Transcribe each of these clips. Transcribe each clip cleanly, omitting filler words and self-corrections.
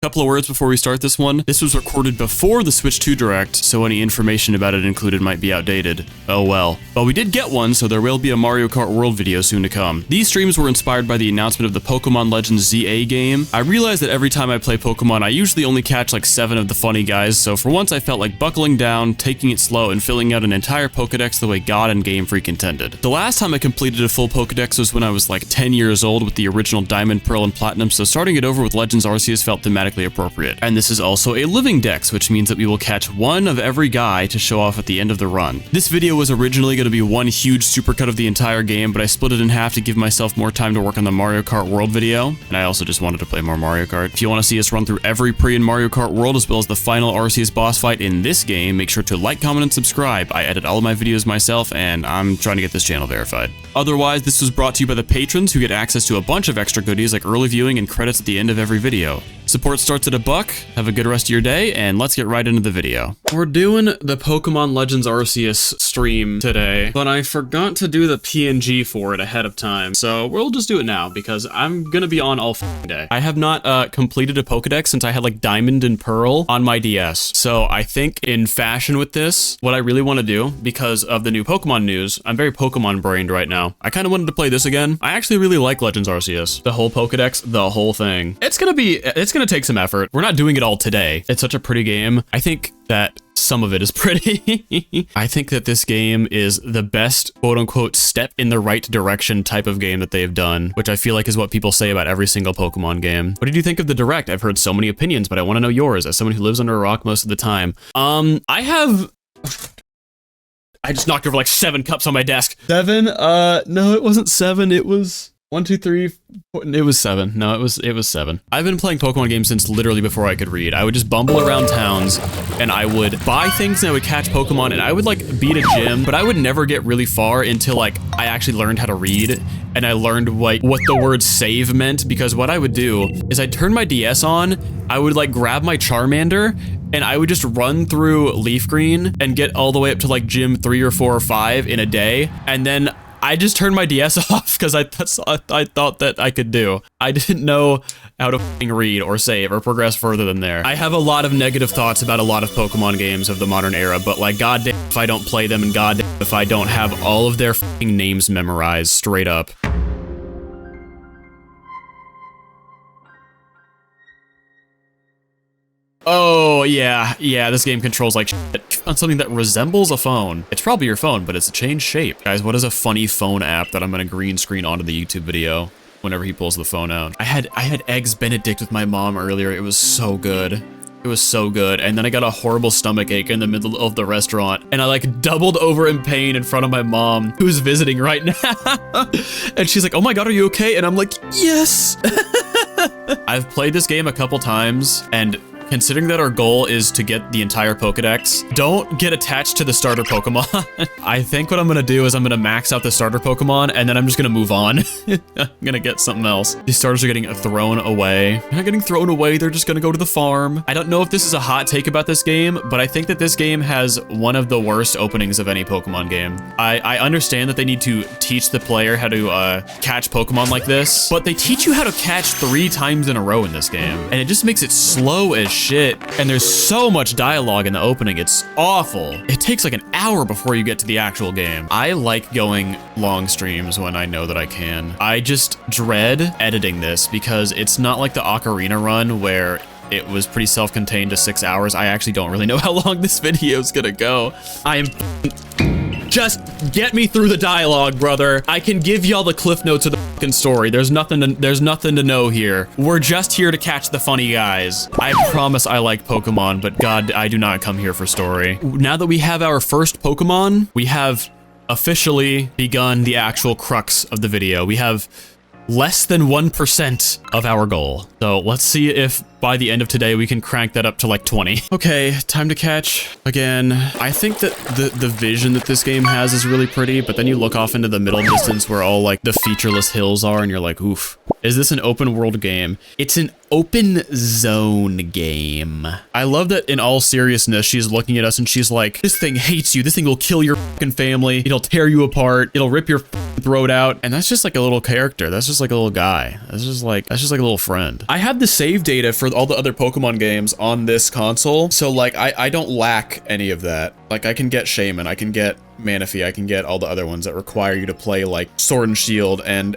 Couple of words before we start this one. This was recorded before the Switch 2 Direct, so any information about it included might be outdated. Oh well. But we did get one, so there will be a Mario Kart World video soon to come. These streams were inspired by the announcement of the Pokemon Legends ZA game. I realized that every time I play Pokemon, I usually only catch like 7 of the funny guys, so for once I felt like buckling down, taking it slow, and filling out an entire Pokedex the way God and Game Freak intended. The last time I completed a full Pokedex was when I was like 10 years old with the original Diamond, Pearl, and Platinum, so starting it over with Legends Arceus felt thematically appropriate. And this is also a living dex, which means that we will catch one of every guy to show off at the end of the run. This video was originally going to be one huge supercut of the entire game, but I split it in half to give myself more time to work on the Mario Kart World video, and I also just wanted to play more Mario Kart. If you want to see us run through every pre and Mario Kart World as well as the final Arceus boss fight in this game, make sure to like, comment, and subscribe. I edit all of my videos myself, and I'm trying to get this channel verified. Otherwise, this was brought to you by the patrons who get access to a bunch of extra goodies like early viewing and credits at the end of every video. Support starts at $1. Have a good rest of your day, and let's get right into the video. We're doing the Pokemon Legends Arceus stream today, but I forgot to do the PNG for it ahead of time, so we'll just do it now because I'm gonna be on all day. I have not completed a Pokedex since I had like Diamond and Pearl on my DS, so I think in fashion with this, what I really want to do, because of the new Pokemon news, I'm very Pokemon brained right now. I kind of wanted to play this again. I actually really like Legends Arceus. The whole Pokedex, the whole thing. It's gonna take some effort. We're not doing it all today. It's such a pretty game. I think that some of it is pretty. I think that this game is the best quote-unquote step in the right direction type of game that they've done, which I feel like is what people say about every single Pokemon game. What did you think of the Direct? I've heard so many opinions, but I want to know yours as someone who lives under a rock most of the time. I just knocked over like 7 cups on my desk. 7? No, it wasn't 7. It was 1, 2, 3, 4. It was 7. No, it was 7. I've been playing Pokemon games since literally before I could read. I would just bumble around towns and I would buy things and I would catch Pokemon and I would like beat a gym, but I would never get really far until like I actually learned how to read and I learned like what the word save meant, because what I would do is I'd turn my DS on, I would like grab my Charmander and I would just run through Leaf Green and get all the way up to like gym 3 or 4 or 5 in a day, and then I just turned my DS off because I thought that I could do. I didn't know how to read or save or progress further than there. I have a lot of negative thoughts about a lot of Pokemon games of the modern era, but like goddamn if I don't play them and goddamn if I don't have all of their names memorized straight up. Oh, yeah, this game controls like shit on something that resembles a phone. It's probably your phone, but it's a changed shape. Guys, what is a funny phone app that I'm gonna green screen onto the YouTube video whenever he pulls the phone out? I had Eggs Benedict with my mom earlier. It was so good. It was so good. And then I got a horrible stomach ache in the middle of the restaurant, and I like doubled over in pain in front of my mom, who's visiting right now. And she's like, "Oh my God, are you okay?" And I'm like, "Yes." I've played this game a couple times, and considering that our goal is to get the entire Pokedex, don't get attached to the starter Pokemon. I think what I'm gonna do is I'm gonna max out the starter Pokemon and then I'm just gonna move on. I'm gonna get something else. These starters are getting thrown away. They're not getting thrown away, they're just gonna go to the farm. I don't know if this is a hot take about this game, but I think that this game has one of the worst openings of any Pokemon game. I understand that they need to teach the player how to catch Pokemon like this, but they teach you how to catch 3 times in a row in this game, and it just makes it slow as shit, and there's so much dialogue in the opening, it's awful. It takes like an hour before you get to the actual game. I like going long streams when I know that I can. I just dread editing this because it's not like the Ocarina run where it was pretty self-contained to 6 hours. I actually don't really know how long this video is gonna go. Just get me through the dialogue, brother. I can give y'all the cliff notes of the fucking story. There's nothing to know here. We're just here to catch the funny guys. I promise I like Pokemon, but God, I do not come here for story. Now that we have our first Pokemon, we have officially begun the actual crux of the video. We have less than 1% of our goal. So let's see if by the end of today we can crank that up to like 20. Okay, time to catch again. I think that the vision that this game has is really pretty, but then you look off into the middle distance where all like the featureless hills are and you're like, oof. Is this an open world game? It's an open zone game. I love that in all seriousness, she's looking at us and she's like, this thing hates you. This thing will kill your fucking family. It'll tear you apart. It'll rip your throw it out, and that's just like a little character. That's just like a little guy. That's just like a little friend. I have the save data for all the other Pokemon games on this console, so like I don't lack any of that. Like I can get Shaman, I can get Manaphy, I can get all the other ones that require you to play like Sword and Shield and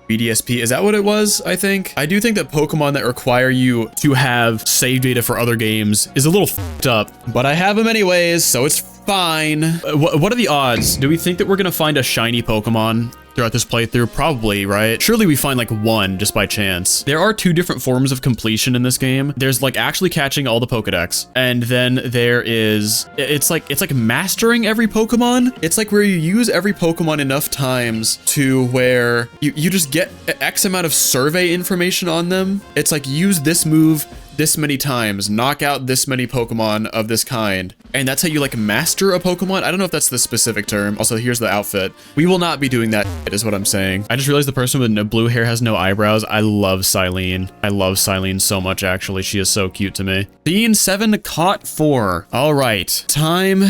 BDSP. Is that what it was? I think. I do think that Pokemon that require you to have save data for other games is a little fucked up, but I have them anyways, so it's fine. What are the odds? Do we think that we're gonna find a shiny Pokemon throughout this playthrough? Probably, right? Surely we find like one just by chance. There are two different forms of completion in this game. There's like actually catching all the Pokedex, and then there is, it's like mastering every Pokemon. It's like where you use every Pokemon enough times to where you just get X amount of survey information on them. It's like use this move this many times, knock out this many Pokemon of this kind. And that's how you like master a Pokemon. I don't know if that's the specific term. Also, here's the outfit. We will not be doing that is what I'm saying. I just realized the person with no blue hair has no eyebrows. I love Silene. I love Silene so much, actually. She is so cute to me. Scene 7 caught 4. All right, time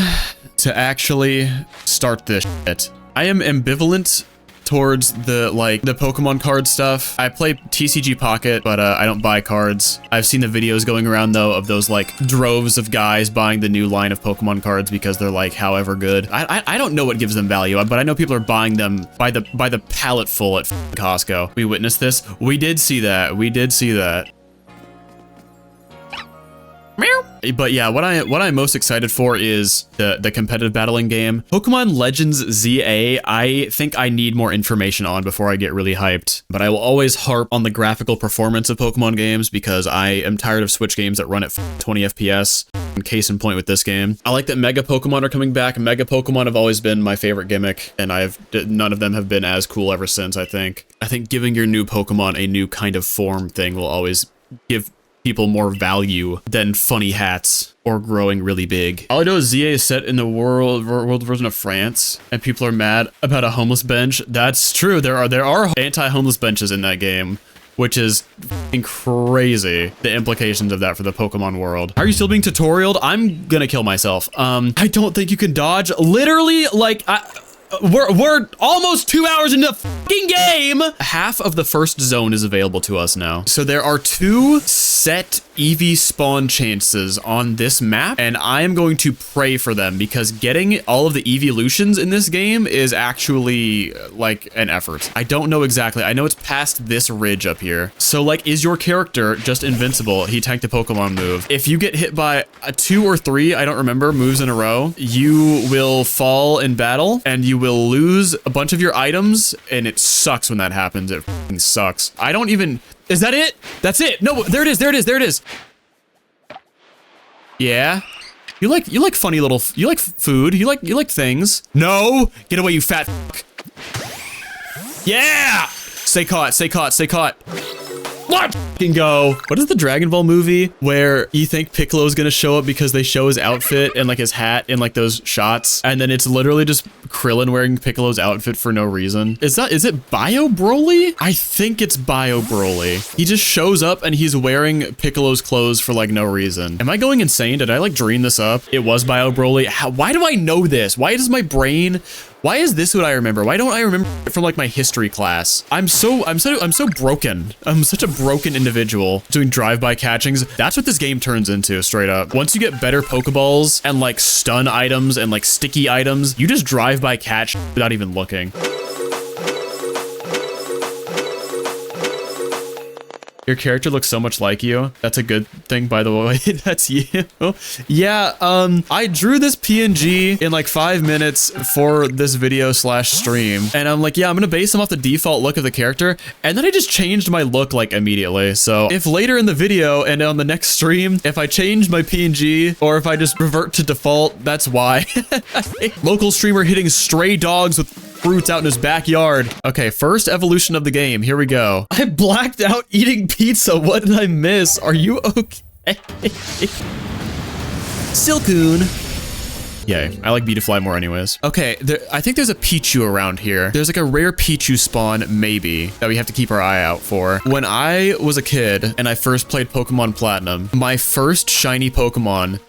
to actually start this shit. I am ambivalent towards the Pokemon card stuff. I play TCG Pocket, but I don't buy cards. I've seen the videos going around though of those like droves of guys buying the new line of Pokemon cards because they're like however good. I don't know what gives them value, but I know people are buying them by the pallet full at Costco. We witnessed this. We did see that. We did see that. Meow. But yeah, what I'm most excited for is the competitive battling game. Pokemon Legends ZA, I think I need more information on before I get really hyped. But I will always harp on the graphical performance of Pokemon games because I am tired of Switch games that run at 20 FPS. Case in point with this game. I like that Mega Pokemon are coming back. Mega Pokemon have always been my favorite gimmick, and none of them have been as cool ever since, I think. I think giving your new Pokemon a new kind of form thing will always give people more value than funny hats or growing really big. All I know is ZA is set in the world version of France, and people are mad about a homeless bench. That's true. There are anti-homeless benches in that game, which is f***ing crazy. The implications of that for the Pokemon world. Are you still being tutorialed? I'm gonna kill myself. I don't think you can dodge. Literally, like, we're almost 2 hours into the fucking game. Half of the first zone is available to us now. So there are 2 set EV spawn chances on this map, and I am going to pray for them because getting all of the evolutions in this game is actually like an effort. I don't know exactly. I know it's past this ridge up here. So like, is your character just invincible? He tanked a Pokemon move. If you get hit by 2 or 3, I don't remember, moves in a row, you will fall in battle and you will lose a bunch of your items, and it sucks when that happens. It f***ing sucks. I don't even... Is that it? That's it. No, there it is. There it is. There it is. Yeah. You like funny little... You like food. You like things. No! Get away, you fat f***. Yeah! Stay caught. Stay caught. Stay caught. Let's f***ing go. What is the Dragon Ball movie where you think Piccolo's gonna show up because they show his outfit and like his hat in like those shots, and then it's literally just Krillin wearing Piccolo's outfit for no reason? Is it Bio Broly? I think it's Bio Broly. He just shows up and he's wearing Piccolo's clothes for like no reason. Am I going insane? Did I like dream this up? It was Bio Broly. Why do I know this? Why does my brain... Why is this what I remember? Why don't I remember it from like my history class? I'm so broken. I'm such a broken individual doing drive-by catchings. That's what this game turns into, straight up. Once you get better Pokeballs and like stun items and like sticky items, you just drive-by catch without even looking. Your character looks so much like you. That's a good thing, by the way. That's you. Yeah, I drew this PNG in like 5 minutes for this video / stream. And I'm like, yeah, I'm gonna base them off the default look of the character. And then I just changed my look like immediately. So if later in the video and on the next stream, if I change my PNG or if I just revert to default, that's why. Local streamer hitting stray dogs with fruits out in his backyard. Okay, first evolution of the game. Here we go. I blacked out eating pizza. What did I miss? Are you okay? Silcoon. Yay. I like Beetafly more anyways. Okay, I think there's a Pichu around here. There's like a rare Pichu spawn, maybe, that we have to keep our eye out for. When I was a kid and I first played Pokemon Platinum, my first shiny Pokemon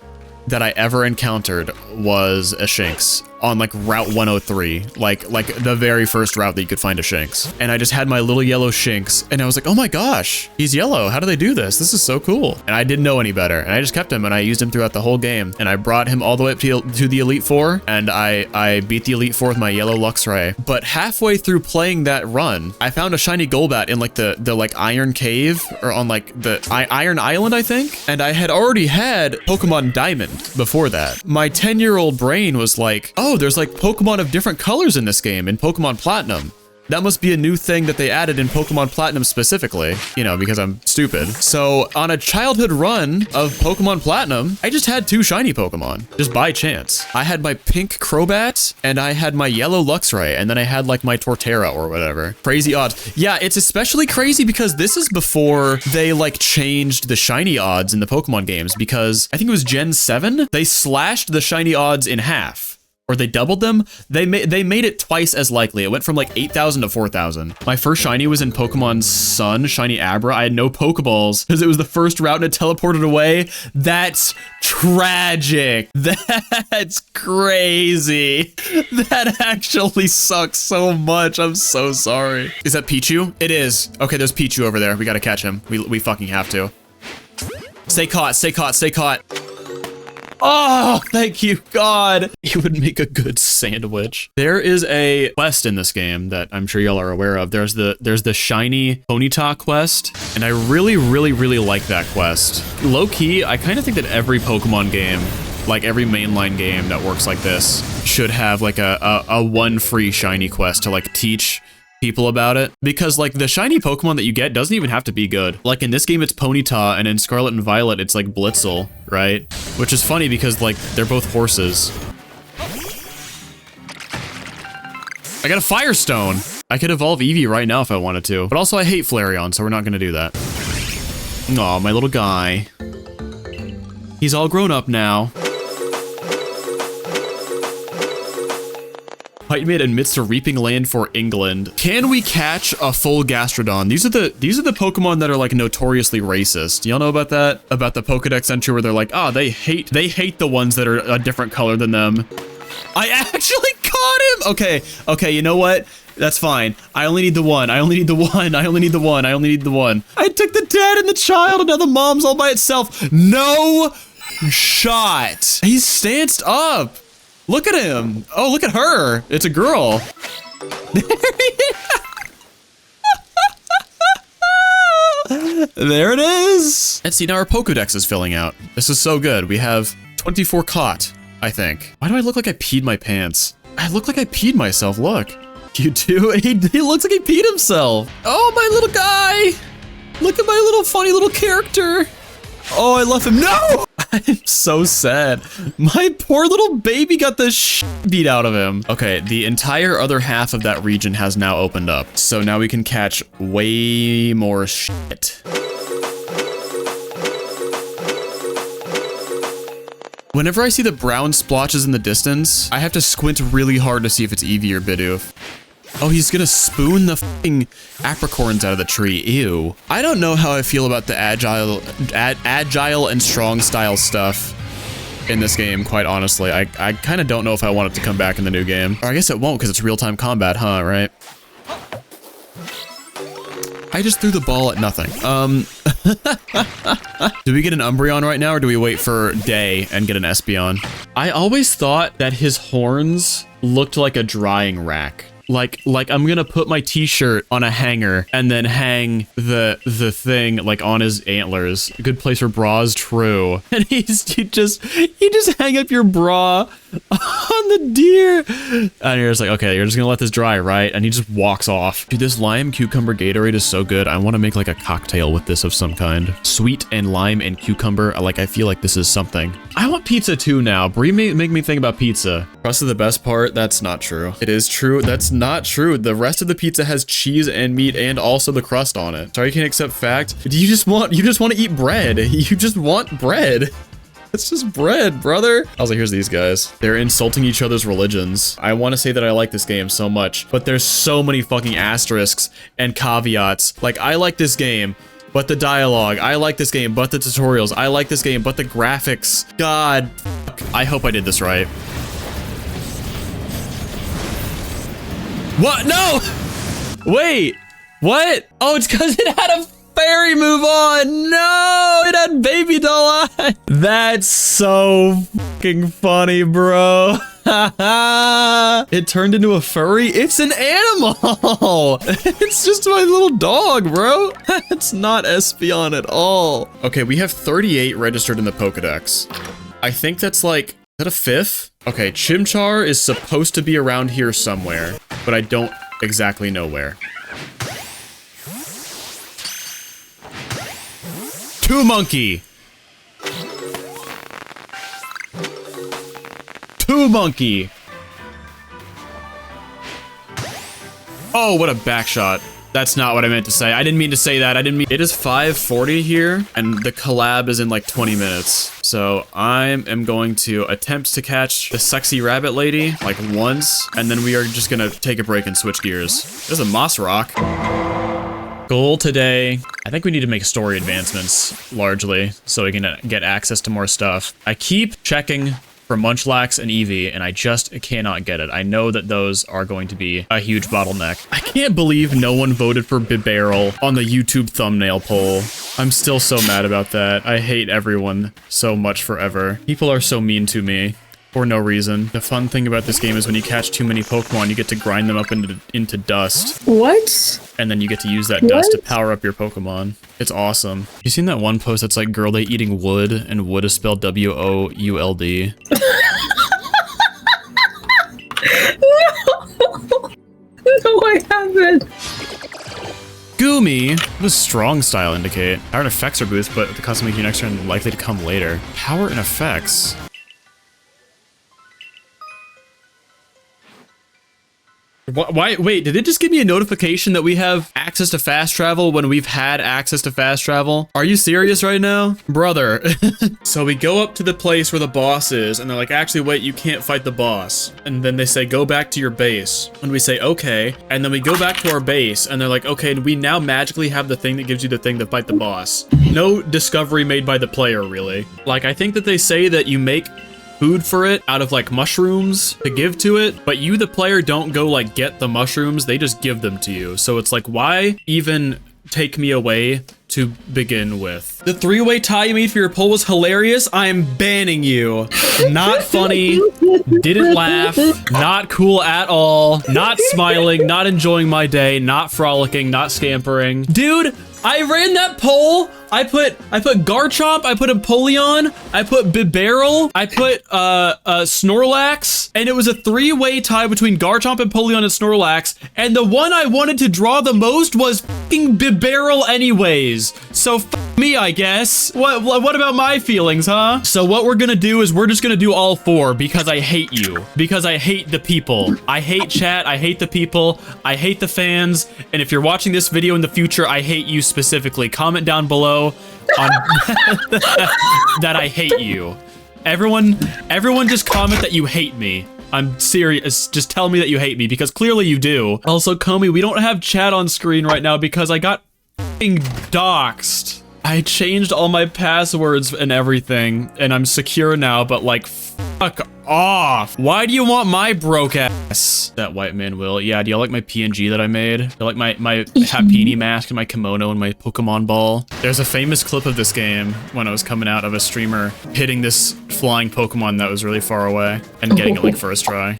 that I ever encountered was a Shinx. on like Route 103, like the very first route that you could find a Shinx. And I just had my little yellow Shinx and I was like, oh my gosh, he's yellow. How do they do this? This is so cool. And I didn't know any better. And I just kept him and I used him throughout the whole game. And I brought him all the way up to the Elite Four, and I beat the Elite Four with my yellow Luxray. But halfway through playing that run, I found a shiny Golbat in like the like Iron Cave, or on like the Iron Island, I think. And I had already had Pokemon Diamond before that. My 10-year-old brain was like, oh, there's like Pokemon of different colors in this game in Pokemon Platinum. That must be a new thing that they added in Pokemon Platinum specifically, you know, because I'm stupid. So on a childhood run of Pokemon Platinum, I just had 2 shiny Pokemon, just by chance. I had my pink Crobat and I had my yellow Luxray, and then I had like my Torterra or whatever. Crazy odds. Yeah, it's especially crazy because this is before they like changed the shiny odds in the Pokemon games, because I think it was Gen 7, they slashed the shiny odds in half. Or they doubled them. They made it twice as likely. It went from like 8,000 to 4,000. My first shiny was in Pokemon Sun, shiny Abra. I had no Pokeballs because it was the first route and it teleported away. That's tragic. That's crazy. That actually sucks so much. I'm so sorry. Is that Pichu? It is. Okay, there's Pichu over there. We gotta catch him. We fucking have to. Stay caught, stay caught, stay caught. Oh, thank you, God. You would make a good sandwich. There is a quest in this game that I'm sure y'all are aware of. There's the shiny Ponyta quest, and I really like that quest. Low key, I kind of think that every Pokemon game, like every mainline game that works like this, should have like a one free shiny quest to like teach people about it, because like the shiny Pokemon that you get doesn't even have to be good. Like in this game it's Ponyta, and in Scarlet and Violet it's like Blitzel, right? Which is funny because like they're both horses. I got a Firestone. I could evolve Eevee right now if I wanted to, but also I hate Flareon, so we're not gonna do that. Aw, my little guy. He's all grown up now. Pightmate admits to reaping land for England. Can we catch a full Gastrodon? These are the Pokemon that are like notoriously racist. Y'all know about that? About the Pokedex entry where they're like, oh, they hate the ones that are a different color than them. I actually caught him! Okay, you know what? That's fine. I only need the one. I only need the one. I only need the one. I only need the one. I took the dad and the child, and now the mom's all by itself. No shot. He's stanced up. Look at him. Oh, look at her. It's a girl. There it is. And see, now our Pokedex is filling out. This is so good. We have 24 caught, I think. Why do I look like I peed my pants? I look like I peed myself. Look. You do? He looks like he peed himself. Oh, my little guy. Look at my little funny little character. Oh, I love him. No! I'm so sad. My poor little baby got the beat out of him. Okay, the entire other half of that region has now opened up. So now we can catch way more shit. Whenever I see the brown splotches in the distance, I have to squint really hard to see if it's Eevee or Bidoof. Oh, he's gonna spoon the f***ing apricorns out of the tree. Ew. I don't know how I feel about the agile and strong style stuff in this game, quite honestly. I kind of don't know if I want it to come back in the new game. Or I guess it won't because it's real-time combat, huh, right? I just threw the ball at nothing. Do we get an Umbreon right now, or do we wait for day and get an Espeon? I always thought that his horns looked like a drying rack. Like I'm gonna put my t-shirt on a hanger and then hang the thing like on his antlers. A good place for bras, true. And you just hang up your bra on the deer. And you're just like, okay, you're just gonna let this dry, right? And he just walks off. Dude, this lime cucumber Gatorade is so good. I want to make like a cocktail with this of some kind. Sweet and lime and cucumber. I feel like this is something. I want pizza too now. Brie make me think about pizza. Crust is the best part. That's not true. It is true. That's not true. The rest of the pizza has cheese and meat and also the crust on it. Sorry, you can't accept fact. You just want to eat bread. You just want bread. It's just bread, brother. I was like, here's these guys. They're insulting each other's religions. I want to say that I like this game so much, but there's so many fucking asterisks and caveats. Like, I like this game, but the dialogue. I like this game, but the tutorials. I like this game, but the graphics. God, I hope I did this right. What? No! Wait, what? Oh, it's because it had a fairy move on. No, it had baby doll eyes. That's so fucking funny, bro. It turned into a furry. It's an animal. It's just my little dog, bro. It's not Espeon at all. Okay, we have 38 registered in the Pokedex. I think that's like, is that a fifth? Okay, Chimchar is supposed to be around here somewhere, but I don't exactly know where. Two monkey. Two monkey. Oh, what a back shot. That's not what I meant to say. I didn't mean to say that. It is 5:40 here, and the collab is in like 20 minutes. So I am going to attempt to catch the sexy rabbit lady like once, and then we are just gonna take a break and switch gears. There's a moss rock. Goal today, I think we need to make story advancements, largely, so we can get access to more stuff. I keep checking for Munchlax and Eevee, and I just cannot get it. I know that those are going to be a huge bottleneck. I can't believe no one voted for Bibarel on the YouTube thumbnail poll. I'm still so mad about that. I hate everyone so much forever. People are so mean to me. For no reason. The fun thing about this game is when you catch too many Pokemon, you get to grind them up into dust. What? And then you get to use that dust to power up your Pokemon. It's awesome. You seen that one post that's like, girl, they eating wood, and wood is spelled W-O-U-L-D? No, I haven't. Goomy. What does strong style indicate? Power and effects are boost, but the cost of making an extra and likely to come later. Power and effects. Why? Wait, did it just give me a notification that we have access to fast travel when we've had access to fast travel? Are you serious right now? Brother. So we go up to the place where the boss is, and they're like, actually, wait, you can't fight the boss. And then they say, go back to your base. And we say, okay. And then we go back to our base, and they're like, okay, we now magically have the thing that gives you the thing to fight the boss. No discovery made by the player, really. Like, I think that they say that you make food for it out of like mushrooms to give to it, but you, the player, don't go like get the mushrooms, they just give them to you. So it's like, why even take me away to begin with? The three-way tie you made for your poll was hilarious. I am banning you. Not funny, didn't laugh, not cool at all, not smiling, not enjoying my day, not frolicking, not scampering. Dude, I ran that poll. I put Garchomp, I put Empoleon, I put Bibarel, I put Snorlax, and it was a three-way tie between Garchomp, Empoleon, and Snorlax, and the one I wanted to draw the most was fucking Bibarel anyways. So f me, I guess. What about my feelings, huh? So what we're gonna do is we're just gonna do all four because I hate you. Because I hate the people. I hate chat, I hate the people, I hate the fans, and if you're watching this video in the future, I hate you specifically. Comment down below on that I hate you. Everyone just comment that you hate me. I'm serious. Just tell me that you hate me, because clearly you do. Also, Comey, we don't have chat on screen right now because I got f***ing doxed. I changed all my passwords and everything, and I'm secure now, but like, fuck off. Why do you want my broke ass? That white man will. Yeah, do y'all like my PNG that I made? Do you like my Happiny mask and my kimono and my Pokemon ball? There's a famous clip of this game when I was coming out of a streamer hitting this flying Pokemon that was really far away and getting it like first try.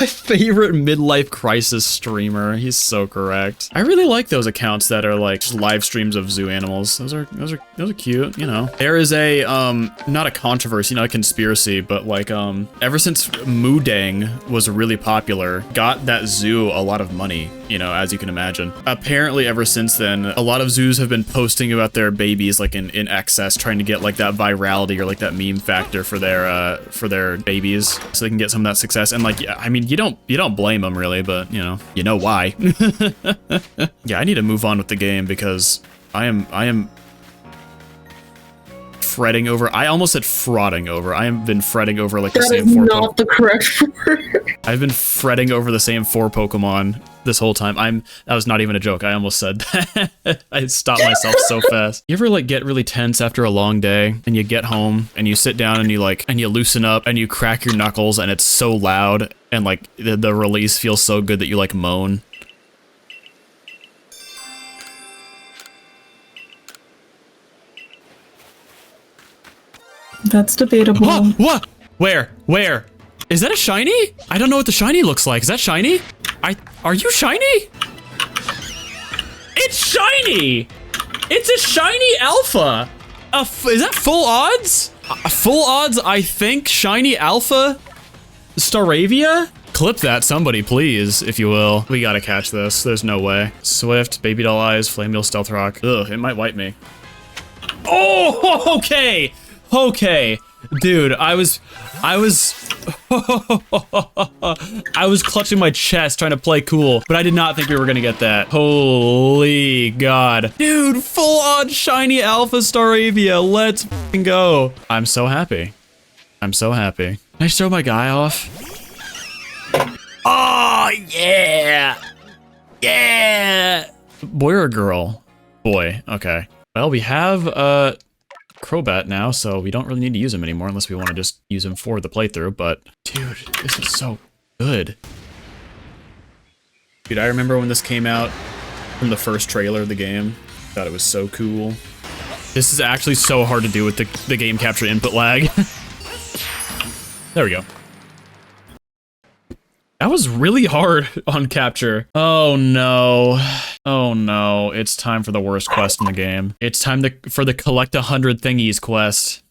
My favorite midlife crisis streamer. He's so correct. I really like those accounts that are like just live streams of zoo animals. Those are cute, you know. There is a not a controversy, not a conspiracy, but like ever since Moodang was really popular, got that zoo a lot of money, you know, as you can imagine. Apparently ever since then, a lot of zoos have been posting about their babies like in excess, trying to get like that virality or like that meme factor for their babies so they can get some of that success. And like, I mean, you don't blame them really, but you know why. Yeah, I need to move on with the game because I am fretting over. I almost said frauding over. I have been fretting over like the That same is four. not the correct word. I've been fretting over the same 4 Pokemon this whole time. That was not even a joke. I almost said that. I stopped myself so fast. You ever like get really tense after a long day and you get home and you sit down and you loosen up and you crack your knuckles and it's so loud and like the release feels so good that you like moan? That's debatable. Huh, what? Where? Is that a shiny? I don't know what the shiny looks like. Is that shiny? Are you shiny? It's shiny! It's a shiny alpha! Is that full odds? Full odds, I think, shiny alpha Staravia? Clip that, somebody, please, if you will. We gotta catch this. There's no way. Swift, Baby Doll Eyes, Flame Wheel, Stealth Rock. Ugh, it might wipe me. Oh, okay. Okay. Dude, I was clutching my chest trying to play cool, but I did not think we were gonna get that. Holy God. Dude, full on shiny alpha Staravia. Let's f***ing go. I'm so happy. I'm so happy. Can I show my guy off? Oh, yeah. Yeah. Boy or girl? Boy, okay. Well, we have, Crobat now, so we don't really need to use him anymore unless we want to just use him for the playthrough, but dude, this is so good. Dude, I remember when this came out from the first trailer of the game. Thought it was so cool. This is actually so hard to do with the game capture input lag. There we go. That was really hard on capture. Oh no. Oh no. It's time for the worst quest in the game. It's time for the collect 100 thingies quest.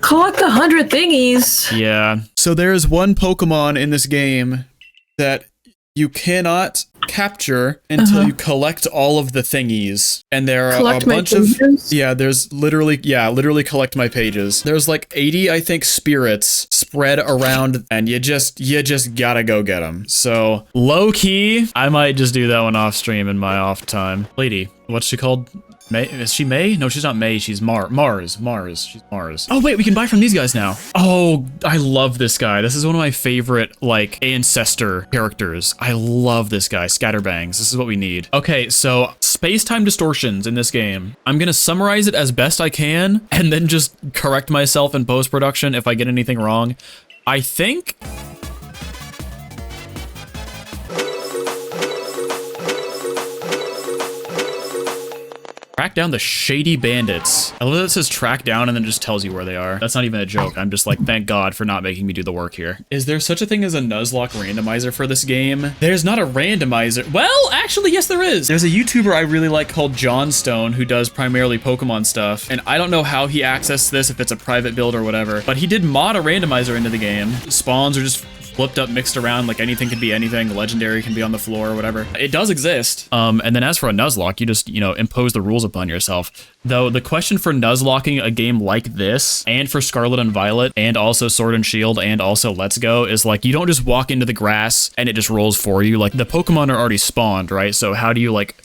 Collect 100 thingies? Yeah. So there is one Pokemon in this game that you cannot capture until you collect all of the thingies. And there are a bunch of there's literally collect my pages. There's like 80 I think spirits spread around and you just gotta go get them. So low key, I might just do that one off stream in my off time. Lady, what's she called? May? Is she May? No, she's not May. She's Mars. She's Mars. Oh, wait, we can buy from these guys now. Oh, I love this guy. This is one of my favorite, like, ancestor characters. I love this guy. Scatterbangs. This is what we need. Okay, so space-time distortions in this game. I'm gonna summarize it as best I can and then just correct myself in post-production if I get anything wrong. I think... Track down the shady bandits. I love that it says track down and then just tells you where they are. That's not even a joke. I'm just like, thank God for not making me do the work here. Is there such a thing as a Nuzlocke randomizer for this game? There's not a randomizer. Well, actually, yes, there is. There's a YouTuber I really like called John Stone who does primarily Pokemon stuff. And I don't know how he accessed this, if it's a private build or whatever, but he did mod a randomizer into the game. Spawns are just flipped up, mixed around, like anything can be anything. Legendary can be on the floor or whatever. It does exist. And then as for a Nuzlocke, you just, impose the rules upon yourself. Though the question for Nuzlocking a game like this, and for Scarlet and Violet, and also Sword and Shield, and also Let's Go, is like, you don't just walk into the grass and it just rolls for you. Like, the Pokemon are already spawned, right? So how do you, like,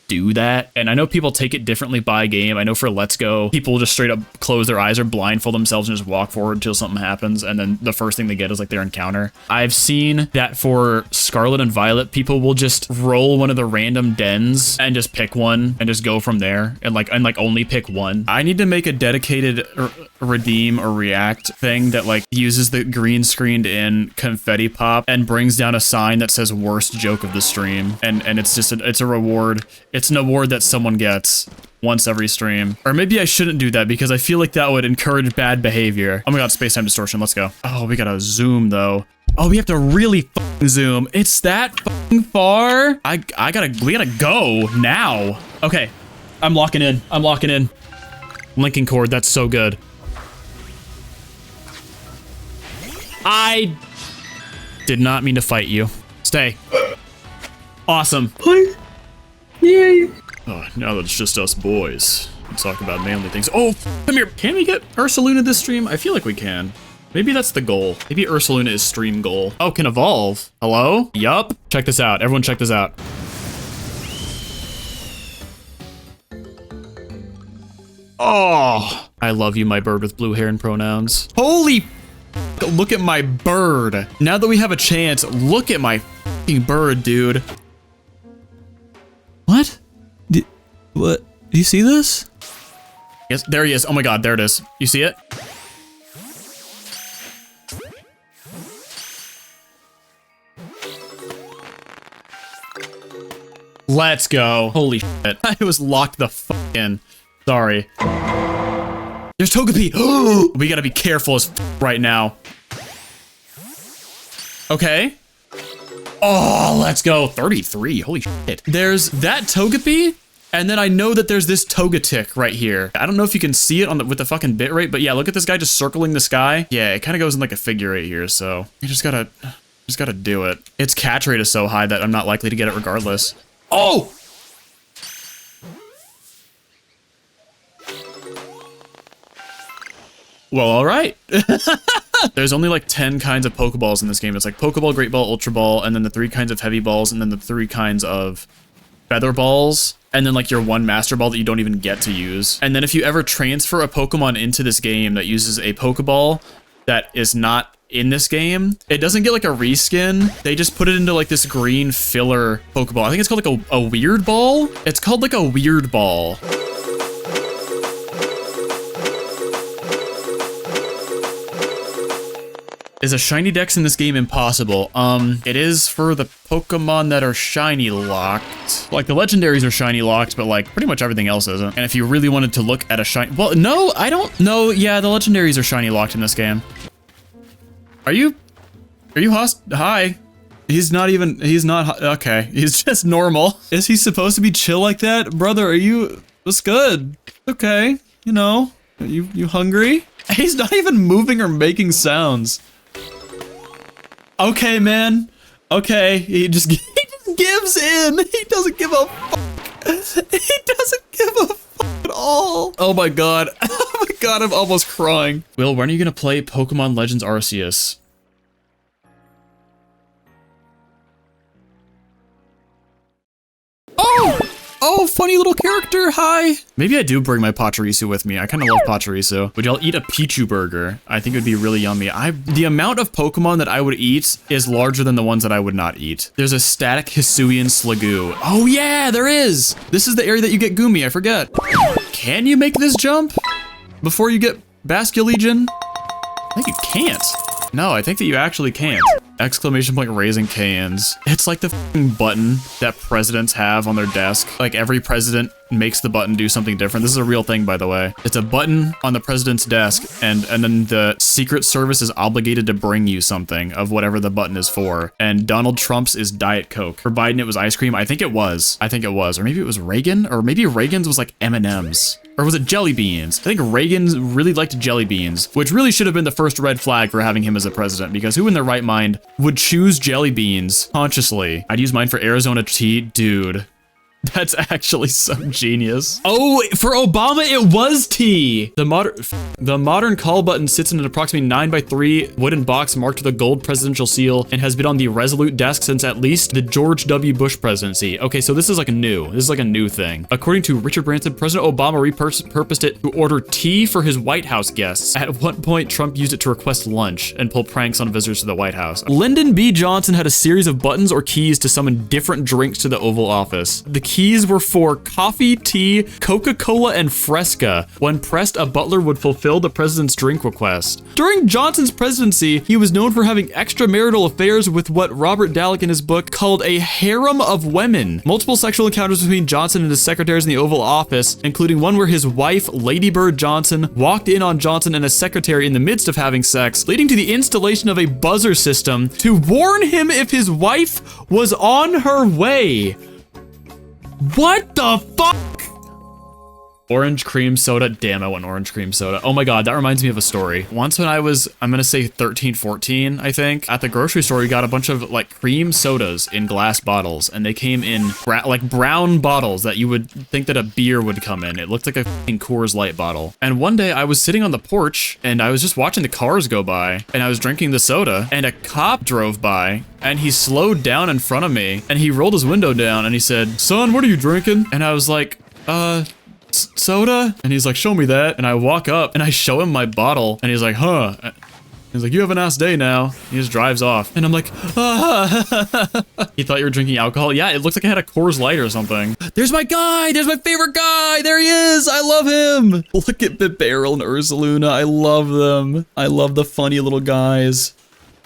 do that? And I know people take it differently by game. I know for Let's Go, people just straight up close their eyes or blindfold themselves and just walk forward until something happens, and then the first thing they get is like their encounter. I've seen that for Scarlet and Violet, people will just roll one of the random dens and just pick one and just go from there and only pick one. I need to make a dedicated redeem or react thing that like uses the green screened in confetti pop and brings down a sign that says worst joke of the stream, and it's just it's a reward. It's an award that someone gets once every stream. Or maybe I shouldn't do that because I feel like that would encourage bad behavior. Oh my God, space-time distortion, let's go. Oh, we gotta zoom though. Oh, we have to really f***ing zoom. It's that f***ing far? We gotta go now. Okay, I'm locking in. Linking cord, that's so good. I did not mean to fight you. Stay. Awesome. Please. Yay. Oh, now that it's just us boys, let's talk about manly things. Oh, come here. Can we get Ursaluna this stream? I feel like we can. Maybe that's the goal. Maybe Ursaluna is stream goal. Oh, can evolve. Hello? Yup. Check this out. Everyone check this out. Oh. I love you, my bird with blue hair and pronouns. Holy look at my bird. Now that we have a chance, look at my fucking bird, dude. What? What? Do you see this? Yes, there he is. Oh my god, there it is. You see it? Let's go. Holy shit. I was locked the fuck in. Sorry. There's Togepi. We gotta be careful as right now. Okay. Oh, let's go. 33. Holy shit. There's that Togepi, and then I know that there's this Togetic right here. I don't know if you can see it on with the fucking bit rate, but yeah, look at this guy just circling the sky. Yeah, it kind of goes in like a figure eight here, so you just gotta do it. Its catch rate is so high that I'm not likely to get it regardless. Oh! Well, all right. There's only like 10 kinds of Pokeballs in this game. It's like Pokeball, Great Ball, Ultra Ball, and then the 3 kinds of Heavy Balls, and then the 3 kinds of Feather Balls, and then like your 1 Master Ball that you don't even get to use. And then if you ever transfer a Pokemon into this game that uses a Pokeball that is not in this game, it doesn't get like a reskin. They just put it into like this green filler Pokeball. I think it's called like a Weird Ball. It's called like a Weird Ball. Is a shiny dex in this game impossible? It is for the Pokemon that are shiny locked. Like the legendaries are shiny locked, but like pretty much everything else isn't. And if you really wanted to look at a shiny, well, no, I don't know. Yeah, the legendaries are shiny locked in this game. Are you hi? He's not, okay. He's just normal. Is he supposed to be chill like that? Brother, what's good? Okay, you know, you hungry? He's not even moving or making sounds. Okay, man. Okay, he just gives in. He doesn't give a fuck. He doesn't give a fuck at all. Oh my god. Oh my god, I'm almost crying. Will, when are you gonna play Pokemon Legends Arceus? Oh, funny little character, hi! Maybe I do bring my Pachirisu with me. I kind of love Pachirisu. Would y'all eat a Pichu burger? I think it would be really yummy. The amount of Pokemon that I would eat is larger than the ones that I would not eat. There's a static Hisuian Sliggoo. Oh yeah, there is! This is the area that you get Gumi, I forget. Can you make this jump before you get Basculegion? I think you can't. No, I think that you actually can't. Exclamation point raising cans. It's like the f***ing button that presidents have on their desk. Like every president makes the button do something different. This is a real thing, by the way. It's a button on the president's desk, and then the Secret Service is obligated to bring you something of whatever the button is for. And Donald Trump's is Diet Coke. For Biden, it was ice cream. I think it was. Or maybe it was Reagan, or maybe Reagan's was like M&M's. Or was it jelly beans? I think Reagan really liked jelly beans, which really should have been the first red flag for having him as a president, because who in their right mind would choose jelly beans consciously? I'd use mine for Arizona tea, dude. That's actually so genius. Oh, for Obama, it was tea. The modern call button sits in an approximately 9x3 wooden box marked with a gold presidential seal and has been on the Resolute desk since at least the George W. Bush presidency. Okay, so this is like new. This is like a new thing. According to Richard Branson, President Obama repurposed it to order tea for his White House guests. At one point, Trump used it to request lunch and pull pranks on visitors to the White House. Lyndon B. Johnson had a series of buttons or keys to summon different drinks to the Oval Office. The keys were for coffee, tea, Coca-Cola, and Fresca. When pressed, a butler would fulfill the president's drink request. During Johnson's presidency, he was known for having extramarital affairs with what Robert Dallek in his book called a harem of women. Multiple sexual encounters between Johnson and his secretaries in the Oval Office, including one where his wife, Lady Bird Johnson, walked in on Johnson and his secretary in the midst of having sex, leading to the installation of a buzzer system to warn him if his wife was on her way. What the fuck? Orange cream soda. Damn, I want orange cream soda. Oh my god, that reminds me of a story. Once when I was, I'm gonna say 13, 14, I think, at the grocery store, we got a bunch of like cream sodas in glass bottles, and they came in like brown bottles that you would think that a beer would come in. It looked like a fucking Coors Light bottle. And one day I was sitting on the porch and I was just watching the cars go by and I was drinking the soda and a cop drove by and he slowed down in front of me and he rolled his window down and he said, "Son, what are you drinking?" And I was like, soda? And he's like, show me that. And I walk up and I show him my bottle and he's like, huh. He's like, you have a nice day now. He just drives off. And I'm like, ah. He thought you were drinking alcohol? Yeah, it looks like I had a Coors Light or something. There's my guy. There's my favorite guy. There he is. I love him. Look at the Barrel and Ursaluna. I love them. I love the funny little guys.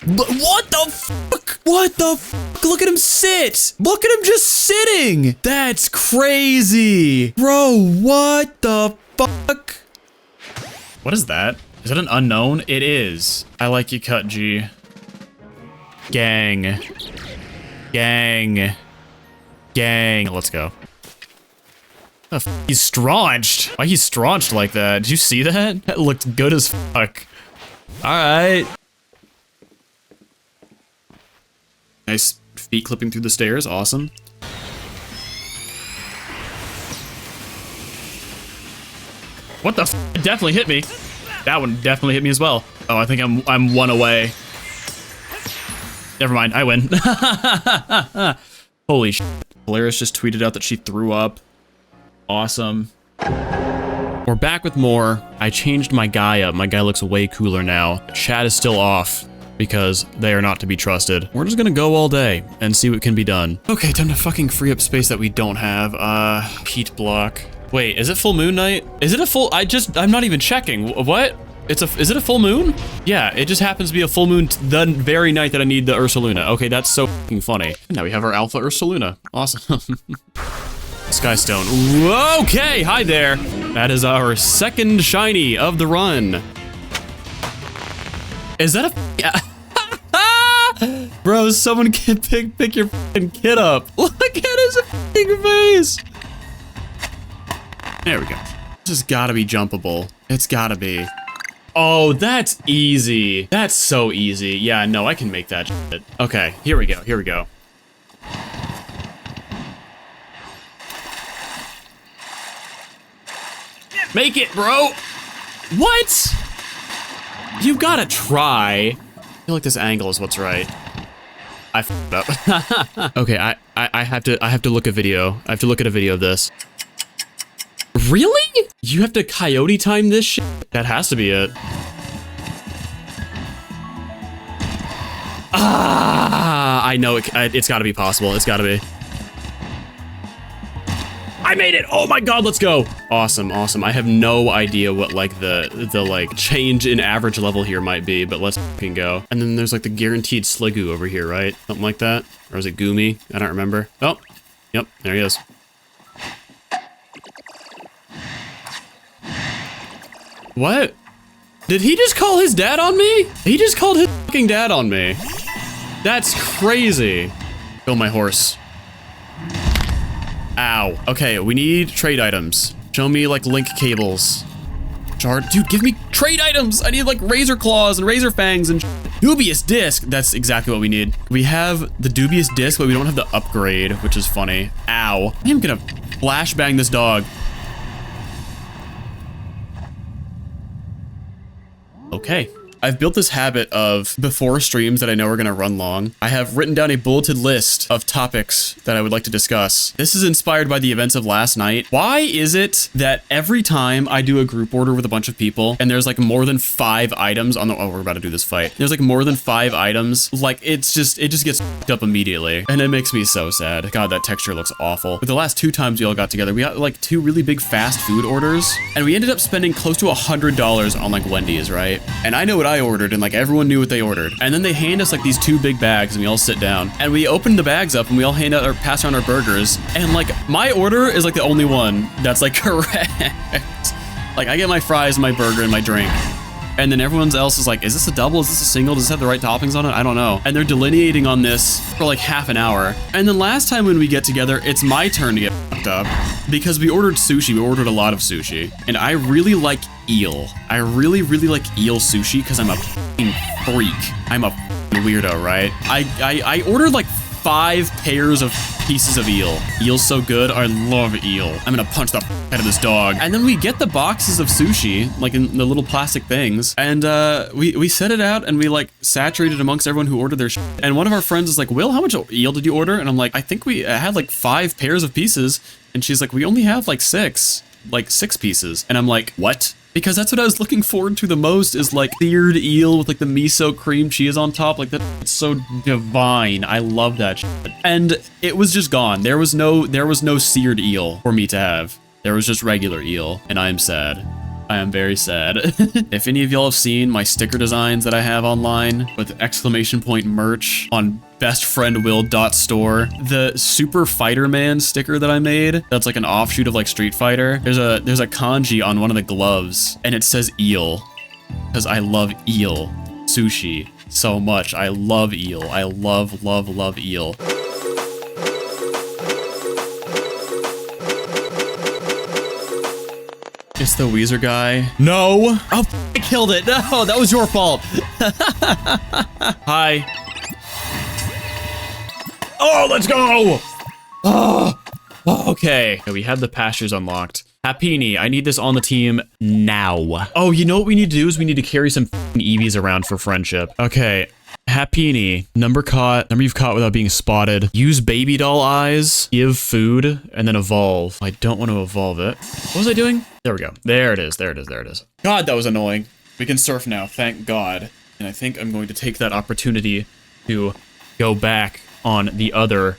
What the fuck? What the fuck? Look at him sit. Look at him just sitting. That's crazy. Bro, what the fuck? What is that? Is that an unknown? It is. I like you cut, G. Gang. Gang. Gang. Let's go. He's straunched. Why he's straunched like that? Did you see that? That looked good as fuck. Alright. Nice feet clipping through the stairs. Awesome. What the f? It definitely hit me. That one definitely hit me as well. Oh, I think I'm one away. Never mind, I win. Holy shit. Polaris just tweeted out that she threw up. Awesome. We're back with more. I changed my guy up. My guy looks way cooler now. Chat is still off because they are not to be trusted. We're just gonna go all day and see what can be done. Okay, time to fucking free up space that we don't have. Heat block. Wait, is it full moon night? Is it a full, I'm not even checking. What? Is it a full moon? Yeah, it just happens to be a full moon the very night that I need the Ursaluna. Okay, that's so fucking funny. And now we have our alpha Ursaluna. Awesome. Skystone. Okay, hi there. That is our second shiny of the run. Is that a, bro, someone can pick your fucking kid up. Look at his fucking face. There we go. This has gotta be jumpable. It's gotta be. Oh, that's easy. That's so easy. Yeah, no, I can make that shit. Okay, here we go, here we go. Make it, bro! What? You gotta try. I feel like this angle is what's right. I f***ed up. Okay, I have to look at video. I have to look at a video of this. Really? You have to coyote time this shit? That has to be it. Ah, I know it's gotta be possible. It's gotta be. I made it! Oh my god, let's go! Awesome, awesome. I have no idea what like the like change in average level here might be, but let's fucking go. And then there's like the guaranteed Sligoo over here, right? Something like that? Or is it Goomy? I don't remember. Oh, yep, there he is. What? Did he just call his dad on me? He just called his fucking dad on me. That's crazy. Kill my horse. Ow. Okay, we need trade items. Show me like link cables. Dude, give me trade items. I need like razor claws and razor fangs and dubious disc. That's exactly what we need. We have the dubious disc, but we don't have the upgrade, which is funny. Ow. I am gonna flashbang this dog. Okay. I've built this habit of, before streams that I know are gonna run long, I have written down a bulleted list of topics that I would like to discuss. This is inspired by the events of last night. Why is it that every time I do a group order with a bunch of people and there's like more than 5 items on the, oh, we're about to do this fight. There's like more than 5 items, like it just gets f***ed up immediately. And it makes me so sad. God, that texture looks awful. But the last 2 times we all got together, we got like 2 really big fast food orders and we ended up spending close to $100 on like Wendy's, right? And I know what I ordered and like everyone knew what they ordered. And then they hand us like these 2 big bags and we all sit down and we open the bags up and we all hand out or pass around our burgers. And like my order is like the only one that's like correct. Like I get my fries, my burger and my drink. And then everyone else is like, is this a double? Is this a single? Does this have the right toppings on it? I don't know. And they're delineating on this for like half an hour. And then last time when we get together, it's my turn to get fucked up because we ordered sushi. We ordered a lot of sushi and I really like eel. I really like eel sushi because I'm a fucking freak. I'm a fucking weirdo, right? I ordered like 5 pairs of pieces of eel. Eel's so good. I love eel. I'm gonna punch the out of this dog. And then we get the boxes of sushi, like in the little plastic things, and we set it out and we like saturated amongst everyone who ordered their shit. And one of our friends is like, Will, how much eel did you order? And I'm like, I think we had like 5 pairs of pieces. And she's like, we only have like 6. like 6 pieces. And I'm like, what? Because that's what I was looking forward to the most, is like seared eel with like the miso cream cheese on top. Like that's so divine. I love that shit. And it was just gone. There was no seared eel for me to have. There was just regular eel, and I am sad. I am very sad. If any of y'all have seen my sticker designs that I have online with exclamation point merch on bestfriendwill.store, the Super Fighter Man sticker that I made, that's like an offshoot of like Street Fighter, there's a kanji on one of the gloves, and it says eel, because I love eel sushi so much. I love eel. I love, love, love eel. It's the Weezer guy. No. Oh, I killed it. No, that was your fault. Hi. Oh, let's go. Oh, okay. We have the pastures unlocked. Happini, I need this on the team now. Oh, you know what we need to do is we need to carry some EVs around for friendship. Okay. Happini, number you've caught without being spotted. Use baby doll eyes, give food, and then evolve. I don't want to evolve it. What was I doing? There we go. There it is. There it is. There it is. God, that was annoying. We can surf now, thank God. And I think I'm going to take that opportunity to go back on the other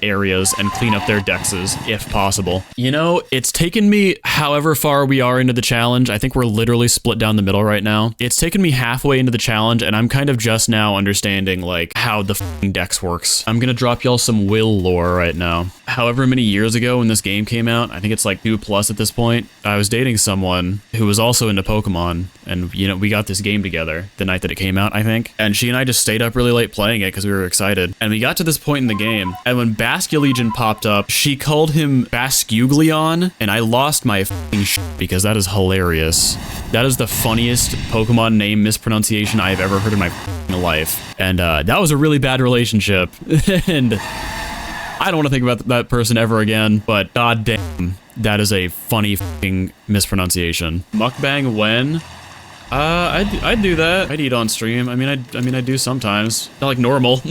areas and clean up their dexes, if possible. You know, it's taken me however far we are into the challenge. I think we're literally split down the middle right now. It's taken me halfway into the challenge, and I'm kind of just now understanding, like, how the f***ing dex works. I'm gonna drop y'all some Will lore right now. However many years ago when this game came out, I think it's like 2+ at this point, I was dating someone who was also into Pokemon, and, you know, we got this game together the night that it came out, I think. And she and I just stayed up really late playing it because we were excited. And we got to this point in the game, and when Basculegion popped up, she called him Basculegion, and I lost my f***ing shit because that is hilarious. That is the funniest Pokemon name mispronunciation I have ever heard in my f***ing life. And that was a really bad relationship. And I don't want to think about that person ever again, but goddamn, that is a funny f***ing mispronunciation. Mukbang when? I'd do that. I'd eat on stream. I mean, I do sometimes. Not like normal.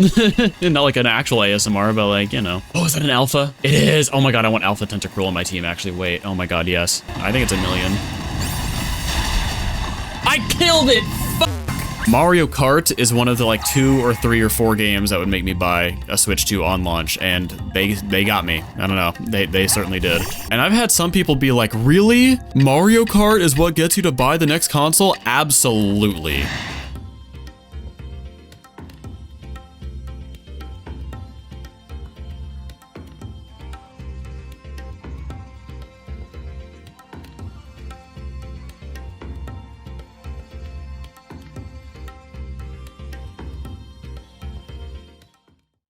Not like an actual ASMR, but like, you know. Oh, is that an alpha? It is. Oh my god, I want Alpha Tentacruel on my team, actually. Wait. Oh my god, yes. I think it's a million. I killed it! Fuck! Mario Kart is one of the like 2 or 3 or 4 games that would make me buy a Switch 2 on launch, and they got me. I don't know. They certainly did. And I've had some people be like, really? Mario Kart is what gets you to buy the next console? Absolutely.